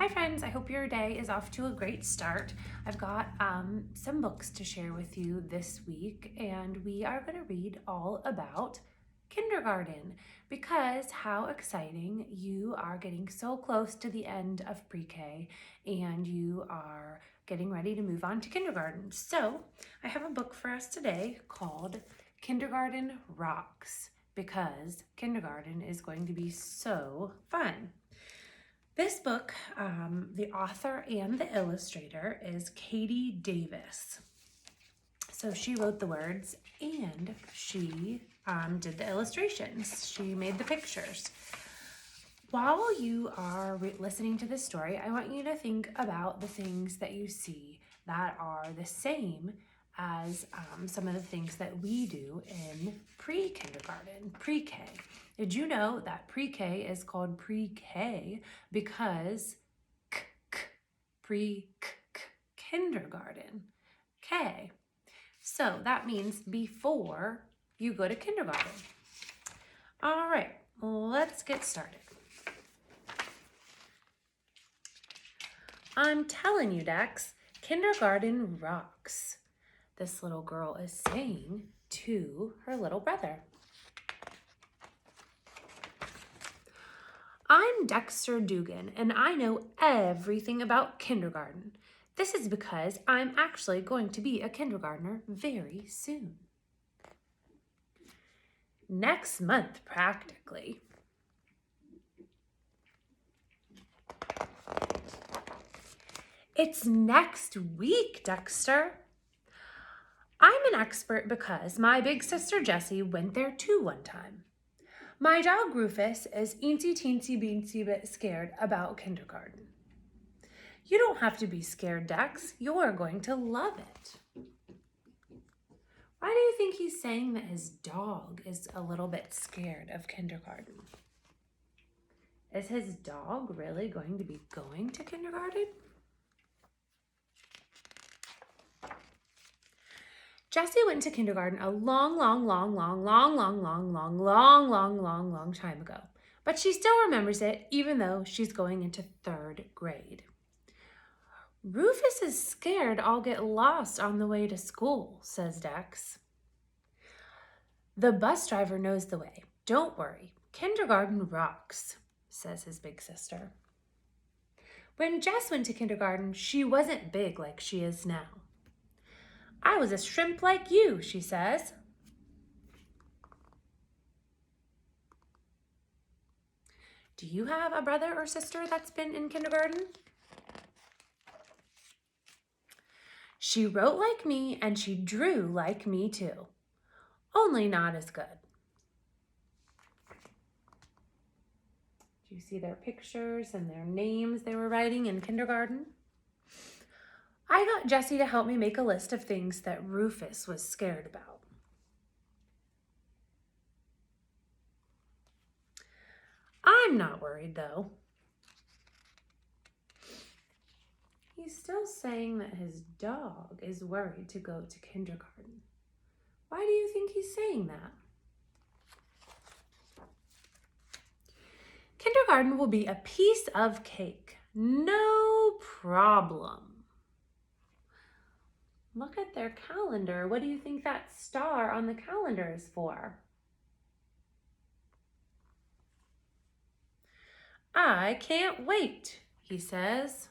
Hi friends, I hope your day is off to a great start. I've got some books to share with you this week, and we are going to read all about kindergarten because how exciting. You are getting so close to the end of pre-K and you are getting ready to move on to kindergarten. So I have a book for us today called Kindergarten Rocks because kindergarten is going to be so fun. This book, the author and the illustrator is Katie Davis. So she wrote the words and she did the illustrations. She made the pictures. While you are listening to this story, I want you to think about the things that you see that are the same as some of the things that we do in pre-kindergarten, pre-K. Did you know that pre-K is called pre-K because pre-kindergarten, K. So that means before you go to kindergarten. All right, let's get started. I'm telling you, Dex, kindergarten rocks. This little girl is saying to her little brother. I'm Dexter Dugan, and I know everything about kindergarten. This is because I'm actually going to be a kindergartner very soon. Next month, practically. It's next week, Dexter. I'm an expert because my big sister Jessie went there too one time. My dog Rufus is eensy teensy beensy bit scared about kindergarten. You don't have to be scared, Dex. You're going to love it. Why do you think he's saying that his dog is a little bit scared of kindergarten? Is his dog really going to be going to kindergarten? Jessie went to kindergarten a long time ago, but she still remembers it even though she's going into 3rd grade. Rufus is scared I'll get lost on the way to school, says Dex. The bus driver knows the way. Don't worry, kindergarten rocks, says his big sister. When Jess went to kindergarten, she wasn't big like she is now. I was a shrimp like you, she says. Do you have a brother or sister that's been in kindergarten? She wrote like me and she drew like me too, only not as good. Do you see their pictures and their names they were writing in kindergarten? I got Jessie to help me make a list of things that Rufus was scared about. I'm not worried though. He's still saying that his dog is worried to go to kindergarten. Why do you think he's saying that? Kindergarten will be a piece of cake. No problem. Look at their calendar. What do you think that star on the calendar is for? I can't wait, he says.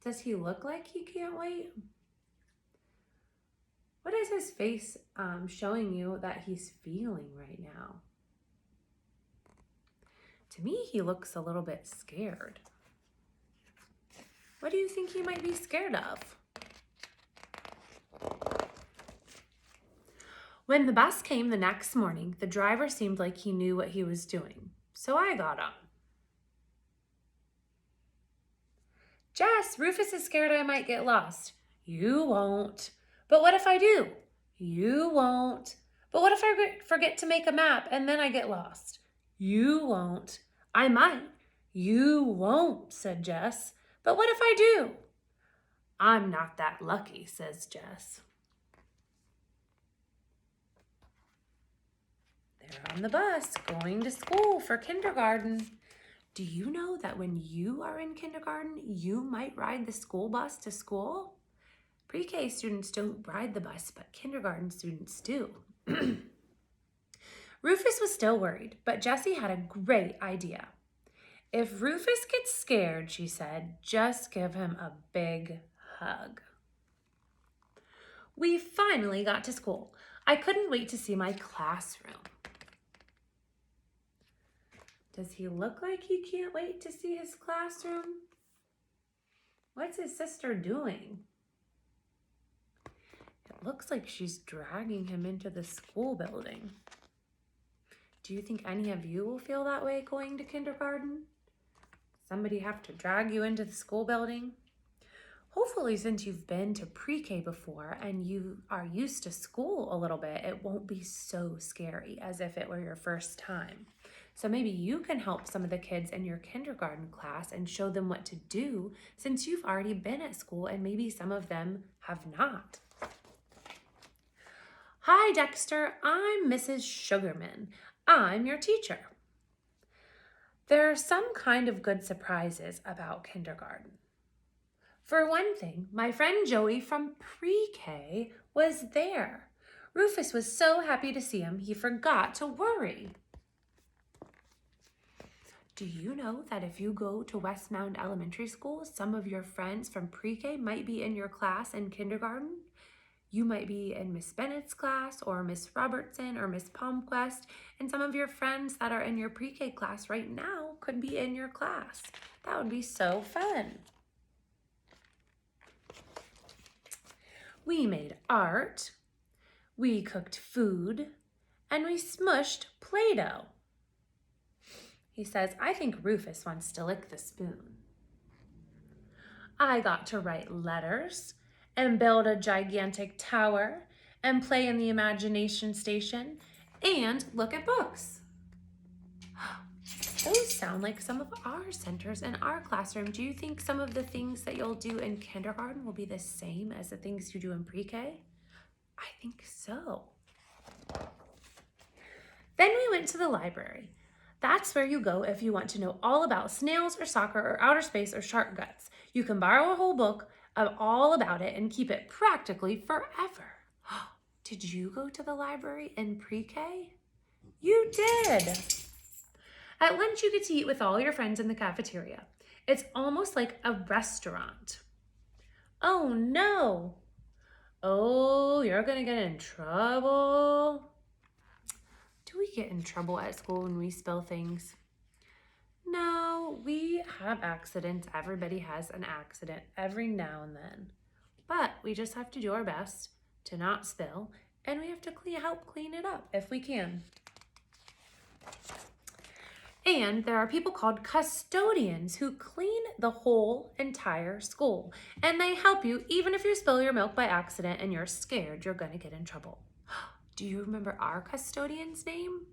Does he look like he can't wait? What is his face showing you that he's feeling right now? To me, he looks a little bit scared. What do you think he might be scared of? When the bus came the next morning, the driver seemed like he knew what he was doing, so I got on. Jess, Rufus is scared I might get lost. You won't. But what if I do? You won't. But what if I forget to make a map and then I get lost? You won't. I might. You won't, said Jess. But what if I do? I'm not that lucky, says Jess. They're on the bus going to school for kindergarten. Do you know that when you are in kindergarten, you might ride the school bus to school? Pre-K students don't ride the bus, but kindergarten students do. Rufus was still worried, but Jessie had a great idea. If Rufus gets scared, she said, just give him a big hug. We finally got to school. I couldn't wait to see my classroom. Does he look like he can't wait to see his classroom? What's his sister doing? It looks like she's dragging him into the school building. Do you think any of you will feel that way going to kindergarten? Somebody have to drag you into the school building? Hopefully, since you've been to pre-K before and you are used to school a little bit, it won't be so scary as if it were your first time. So maybe you can help some of the kids in your kindergarten class and show them what to do since you've already been at school and maybe some of them have not. Hi, Dexter. I'm Mrs. Sugarman. I'm your teacher. There are some kind of good surprises about kindergarten. For one thing, my friend Joey from pre-K was there. Rufus was so happy to see him, he forgot to worry. Do you know that if you go to Westmound Elementary School, some of your friends from pre-K might be in your class in kindergarten? You might be in Miss Bennett's class or Miss Robertson or Miss Palmquist, and some of your friends that are in your pre-K class right now could be in your class. That would be so fun. We made art, we cooked food, and we smushed Play-Doh. He says, I think Rufus wants to lick the spoon. I got to write letters and build a gigantic tower and play in the imagination station and look at books. Those sound like some of our centers in our classroom. Do you think some of the things that you'll do in kindergarten will be the same as the things you do in pre-K? I think so. Then we went to the library. That's where you go if you want to know all about snails or soccer or outer space or shark guts. You can borrow a whole book of all about it and keep it practically forever. Did you go to the library in pre-K? You did. At lunch, you get to eat with all your friends in the cafeteria. It's almost like a restaurant. Oh no. Oh, you're gonna get in trouble. Do we get in trouble at school when we spill things? No, we have accidents. Everybody has an accident every now and then. But we just have to do our best to not spill, and we have to help clean it up if we can. And there are people called custodians who clean the whole entire school, and they help you even if you spill your milk by accident and you're scared you're going to get in trouble. Do you remember our custodian's name?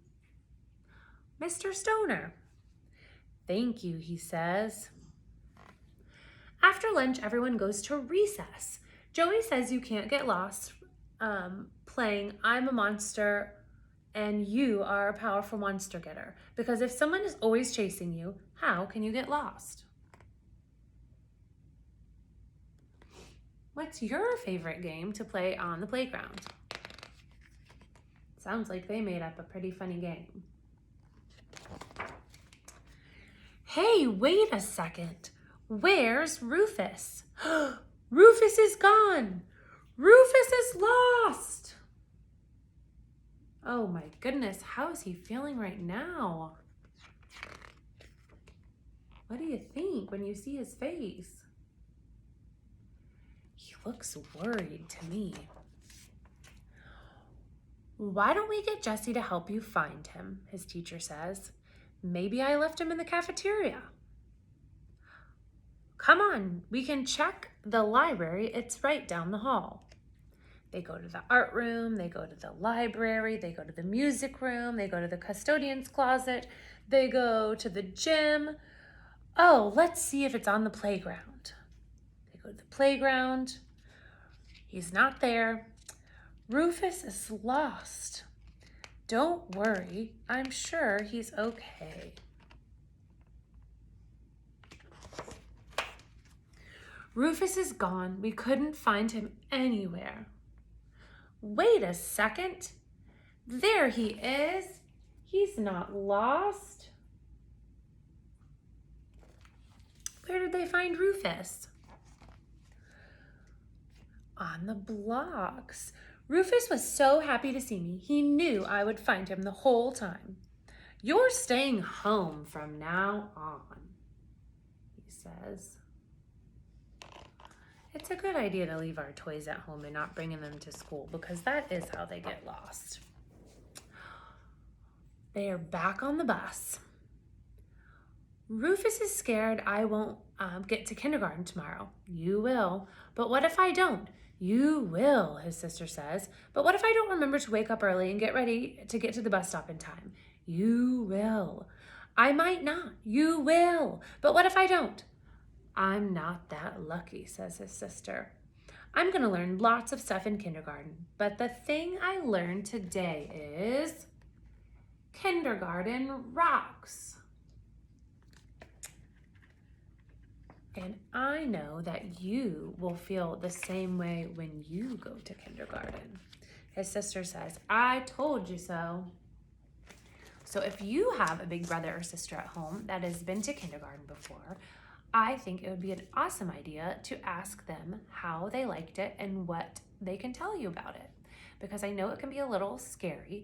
Mr. Stoner. Thank you, he says. After lunch, everyone goes to recess. Joey says you can't get lost playing I'm a monster and you are a powerful monster getter. Because if someone is always chasing you, how can you get lost? What's your favorite game to play on the playground? Sounds like they made up a pretty funny game. Hey, wait a second. Where's Rufus? Rufus is gone. Rufus is lost. Oh my goodness, how is he feeling right now? What do you think when you see his face? He looks worried to me. Why don't we get Jessie to help you find him, his teacher says. Maybe I left him in the cafeteria. Come on, we can check the library. It's right down the hall. They go to the art room, they go to the library, they go to the music room, they go to the custodian's closet, they go to the gym. Oh, let's see if it's on the playground. They go to the playground. He's not there. Rufus is lost. Don't worry, I'm sure he's okay. Rufus is gone. We couldn't find him anywhere. Wait a second. There he is. He's not lost. Where did they find Rufus? On the blocks. Rufus was so happy to see me. He knew I would find him the whole time. You're staying home from now on, he says. It's a good idea to leave our toys at home and not bringing them to school because that is how they get lost. They are back on the bus. Rufus is scared I won't get to kindergarten tomorrow. You will. But what if I don't? You will, his sister says. But what if I don't remember to wake up early and get ready to get to the bus stop in time? You will. I might not. You will. But what if I don't? I'm not that lucky, says his sister. I'm going to learn lots of stuff in kindergarten. But the thing I learned today is kindergarten rocks. And I know that you will feel the same way when you go to kindergarten. His sister says, I told you so. So if you have a big brother or sister at home that has been to kindergarten before, I think it would be an awesome idea to ask them how they liked it and what they can tell you about it. Because I know it can be a little scary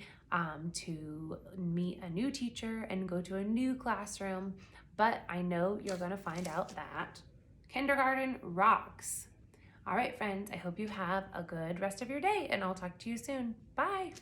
to meet a new teacher and go to a new classroom, but I know you're going to find out that kindergarten rocks. All right, friends, I hope you have a good rest of your day, and I'll talk to you soon. Bye.